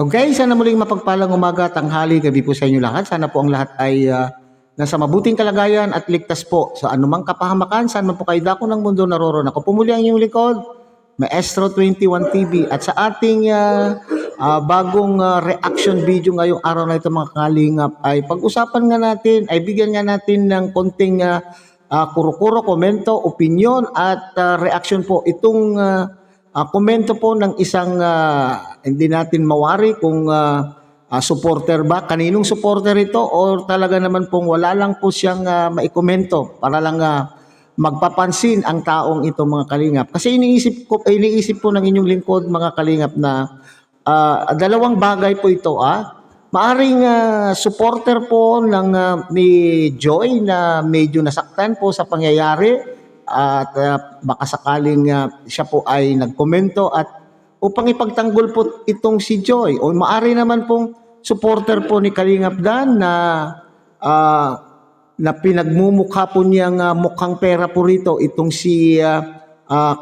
Okay, sana muling mapagpalang umaga, tanghali, gabi po sa inyo lahat. Sana po ang lahat ay nasa mabuting kalagayan at ligtas po sa anumang kapahamakan. Saan man po kayo dako ng mundo naroon. Ako po muli ang inyong likod, Maestro 21 TV. At sa ating bagong reaction video ngayong araw na ito mga kalingap ay pag-usapan nga natin, ay bigyan nga natin ng konting kuro-kuro, komento, opinion at reaction po. Itong komento po ng isang hindi natin mawari kung supporter ba, kaninong supporter ito o talaga naman pong wala lang po siyang maikomento para lang magpapansin ang taong ito mga kalingap. Kasi iniisip po ng inyong lingkod mga kalingap na dalawang bagay po ito. Maaring supporter po ng ni Joy na medyo nasaktan po sa pangyayari at baka sakaling siya po ay nagkomento at upang ipagtanggol po itong si Joy o maaari naman pong supporter po ni Kalingap Dan na pinagmumukha po niyang mukhang pera po rito itong si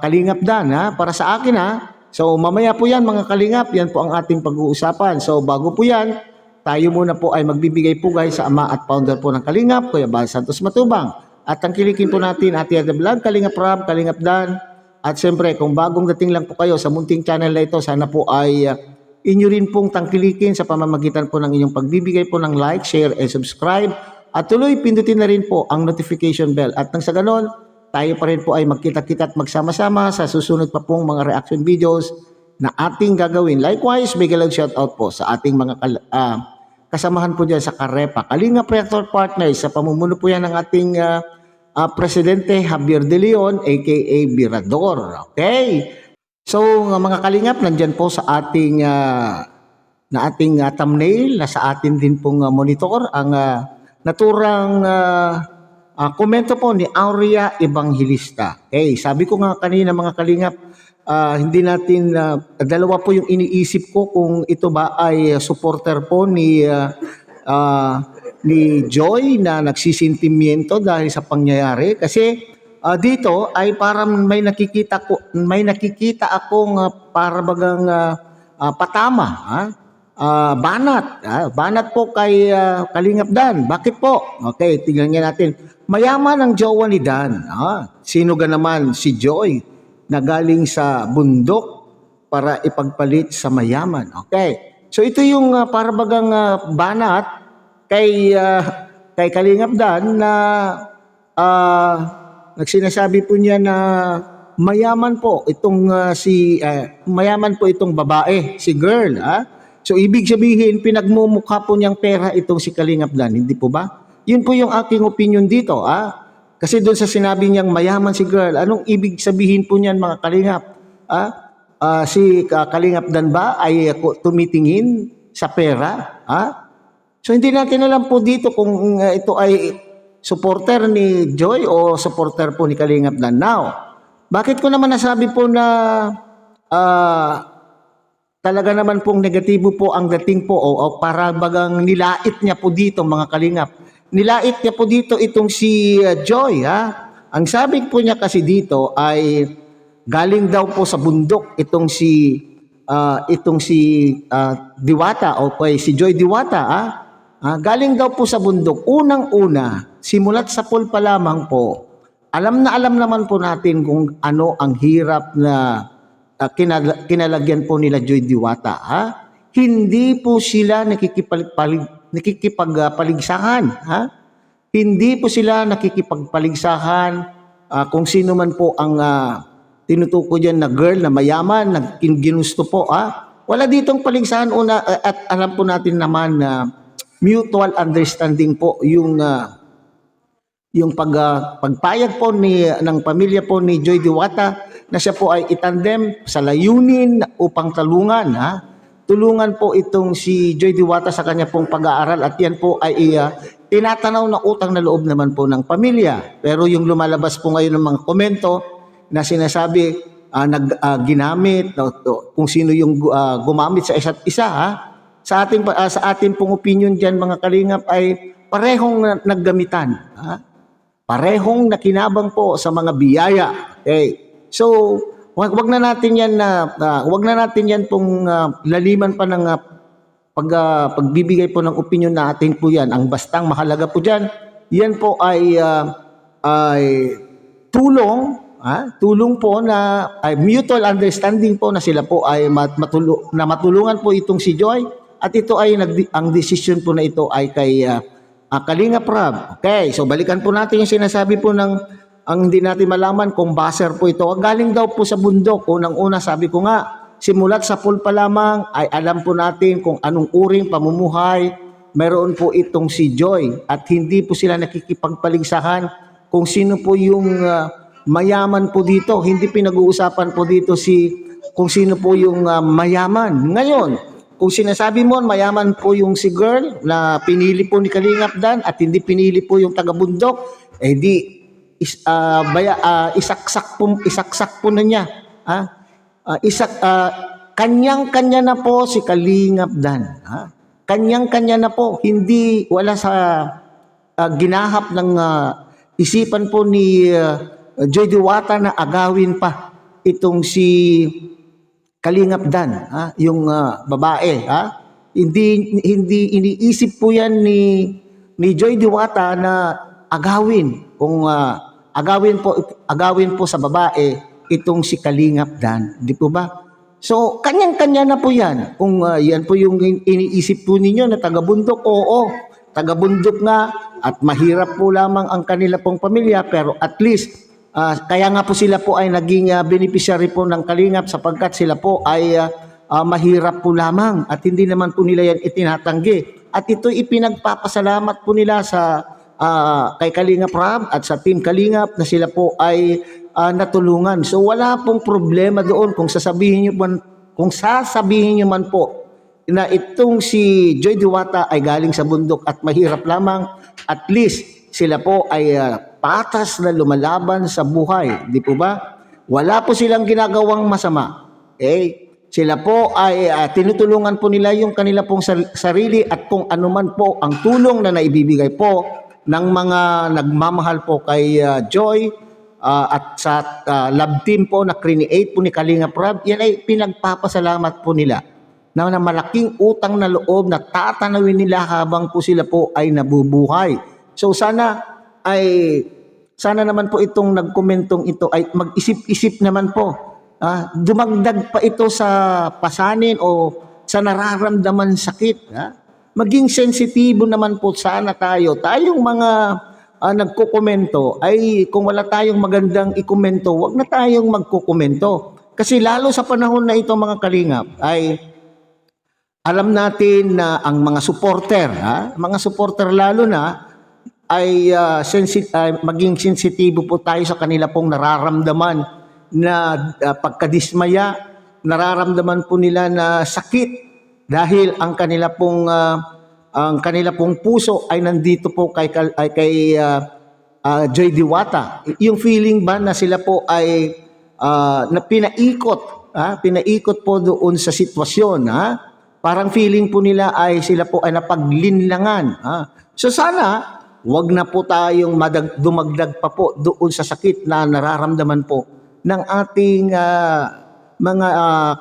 Kalingap Dan para sa akin So mamaya po yan mga Kalingap, yan po ang ating pag-uusapan. So bago po yan, tayo muna po ay magbibigay pugay sa ama at founder po ng Kalingap, Kuya Bal Santos Matubang. At tangkilikin po natin Ate Ada Vlog, Kalingap Rob, Kalingap Dan. At siyempre, kung bagong dating lang po kayo sa munting channel na ito, sana po ay inyo rin pong tangkilikin sa pamamagitan po ng inyong pagbibigay po ng like, share, and subscribe. At tuloy, pindutin na rin po ang notification bell. At nang sa ganon, tayo pa rin po ay magkita-kita at magsama-sama sa susunod pa pong mga reaction videos na ating gagawin. Likewise, big love shoutout po sa ating mga kasamahan po dyan sa Karepa, Kalingap Reactor Partners, sa pamumuno po yan ng ating Presidente Javier De Leon aka Birador. Okay? So mga Kalingap, nandyan po sa ating thumbnail na sa atin din pong monitor ang naturang komento po ni Aurea Evangelista. Okay, sabi ko nga kanina mga Kalingap, hindi natin dalawa po yung iniisip ko kung ito ba ay supporter po ni Joy na nagsisintimiento dahil sa pangyayari kasi dito ay parang may nakikita akong para bagang patama, banat po kay Kalingap Dan. Bakit po? Okay, tingnan nga natin. Mayaman ang jowa ni Dan. Sino ga naman si Joy na galing sa bundok para ipagpalit sa mayaman. Okay. So ito yung para bagang banat kay Kalingap Dan na nagsinasabi po niya na mayaman po itong mayaman po itong babae, si girl. So ibig sabihin pinagmumukha po niyang pera itong si Kalingap Dan, hindi po ba? Yun po yung aking opinion dito. Kasi doon sa sinabi niyang mayaman si girl, anong ibig sabihin po niyan mga Kalingap? Si Kalingap Dan ba ay tumitingin sa pera? So hindi natin alam po dito kung ito ay supporter ni Joy o supporter po ni Kalingap Dan. Now, bakit ko naman nasabi po na talaga naman pong negatibo po ang dating po o para bagang nilait niya po dito mga Kalingap. Nilait niya po dito itong si Joy. Ang sabi po niya kasi dito ay galing daw po sa bundok itong si Diwata o si Joy Diwata. Galing daw po sa bundok. Unang-una, simulat sa pool pa lamang po, alam naman po natin kung ano ang hirap na kinalagyan po nila Joy Diwata. Hindi po sila nakikipagpaligsahan. Hindi po sila nakikipagpaligsahan kung sino man po ang tinutukoy dyan na girl na mayaman, na ginusto po. Wala ditong paligsahan una at alam po natin naman na mutual understanding po yung pagpayag po ng pamilya po ni Joy Diwata na siya po ay itandem sa layunin upang tulungan po itong si Joy Diwata sa kanya pong pag-aaral at yan po ay tinatanaw na utang na loob naman po ng pamilya. Pero yung lumalabas po ngayon ng mga komento na sinasabi ginamit kung sino yung gumamit sa isa't isa sa ating pong opinion diyan mga Kalingap ay parehong naggamitan. Parehong nakinabang po sa mga biyaya. Okay. So, wag na natin yan pong laliman pa ng pagbibigay po ng opinion natin po yan. Ang bastang mahalaga po dyan, yan po ay tulong po na ay mutual understanding po na sila po ay matulungan po itong si Joy, at ito ay ang decision po na ito ay kay Kalinga Prab. Okay, so balikan po natin yung sinasabi po ng ang hindi natin malaman kung baser po ito. Galing daw po sa bundok. Unang-una, sabi ko nga, simulat sa pool pa lamang ay alam po natin kung anong uring pamumuhay meron po itong si Joy, at hindi po sila nakikipagpaligsahan kung sino po yung mayaman po dito. Hindi pinag-uusapan po dito kung sino po yung mayaman. Ngayon, kung sinasabi mo mayaman po yung si girl na pinili po ni Kalingap Dan at hindi pinili po yung taga-bundok, eh di isaksak po na niya. Kanyang-kanya na po si Kalingap Dan. Kanyang-kanya na po. Hindi, wala sa ginahap ng isipan po ni Joy Diwata na agawin pa itong si Kalingap Dan, yung babae. Hindi iniisip po yan ni Joy Diwata na agawin. Kung agawin po sa babae itong si Kalingap Dan, di po ba? So, kanyang-kanya na po yan. Kung yan po yung iniisip po ninyo na taga-bundok, oo, taga-bundok nga, at mahirap po lamang ang kanila pong pamilya, pero at least, kaya nga po sila po ay naging beneficiary po ng Kalingap, sapagkat sila po ay mahirap po lamang, at hindi naman po nila yan itinatanggi. At ito ipinagpapasalamat po nila sa kay Kalingap Rab at sa Team Kalingap na sila po ay natulungan. So wala pong problema doon kung sasabihin niyo man po na itong si Joy Diwata ay galing sa bundok at mahirap lamang, at least sila po ay patas na lumalaban sa buhay, di po ba? Wala po silang ginagawang masama. Sila po ay tinutulungan po nila yung kanila pong sarili, at kung anuman po ang tulong na naibibigay po ng mga nagmamahal po kay Joy at sa love team po na create po ni Kalingap Rab, yan ay pinagpapasalamat po nila na malaking utang na loob na tatanawin nila habang po sila po ay nabubuhay. So sana naman po itong nagkomentong ito ay mag-isip-isip naman po. Dumagdag pa ito sa pasanin o sa nararamdaman sakit. Maging sensitibo naman po sana tayong mga nagkukomento ay kung wala tayong magandang ikomento, wag na tayong magkukomento. Kasi lalo sa panahon na ito mga Kalingap ay alam natin na ang mga supporter lalo na ay maging sensitibo po tayo sa kanila pong nararamdaman na pagkadismaya, nararamdaman po nila na sakit dahil ang kanila pong puso ay nandito po kay Joy Diwata. Yung feeling ba na sila po ay na pinaikot po doon sa sitwasyon, parang feeling po nila ay sila po ay napaglinlangan. So sana wag na po tayong dumagdag pa po doon sa sakit na nararamdaman po ng ating mga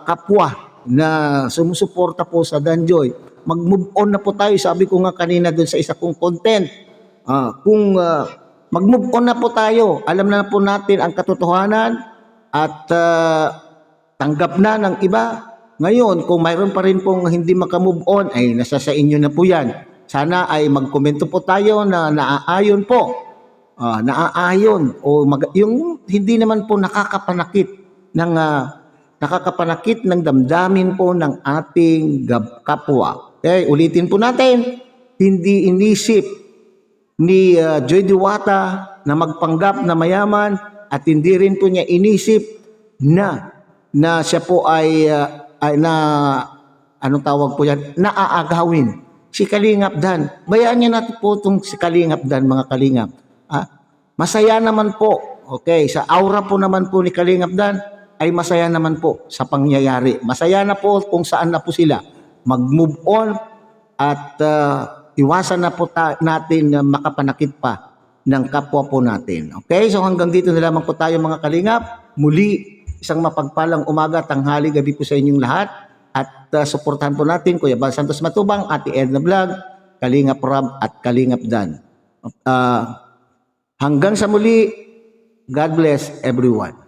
kapwa na sumusuporta po sa Danjoy. Mag-move on na po tayo. Sabi ko nga kanina doon sa isa kong content. Mag-move on na po tayo. Alam na po natin ang katotohanan at tanggap na ng iba. Ngayon, kung mayroon pa rin pong hindi maka-move on, ay nasa sa inyo na po yan. Sana ay mag-komento po tayo na naaayon po. Naaayon o yung hindi naman po nakakapanakit ng damdamin po ng ating kapwa. Okay, ulitin po natin, hindi inisip ni Joy Diwata na magpanggap na mayaman, at hindi rin po niya inisip na siya po ay anong tawag po yan, naaagawin si Kalingap Dan. Bayaan niya natin po itong si Kalingap Dan, mga Kalingap. Masaya naman po, okay, sa aura po naman po ni Kalingap Dan, ay masaya naman po sa pangyayari. Masaya na po kung saan na po sila. Mag-move on at iwasan na po natin na makapanakit pa ng kapwa po natin. Okay, so hanggang dito na lamang po tayo mga Kalingap. Muli, isang mapagpalang umaga, tanghali, gabi po sa inyong lahat. at suportahan po natin Kuya Bal Santos Matubang, Ate Edna Vlog, Kalingap Rob at Kalingap Dan. Hanggang sa muli, God bless everyone.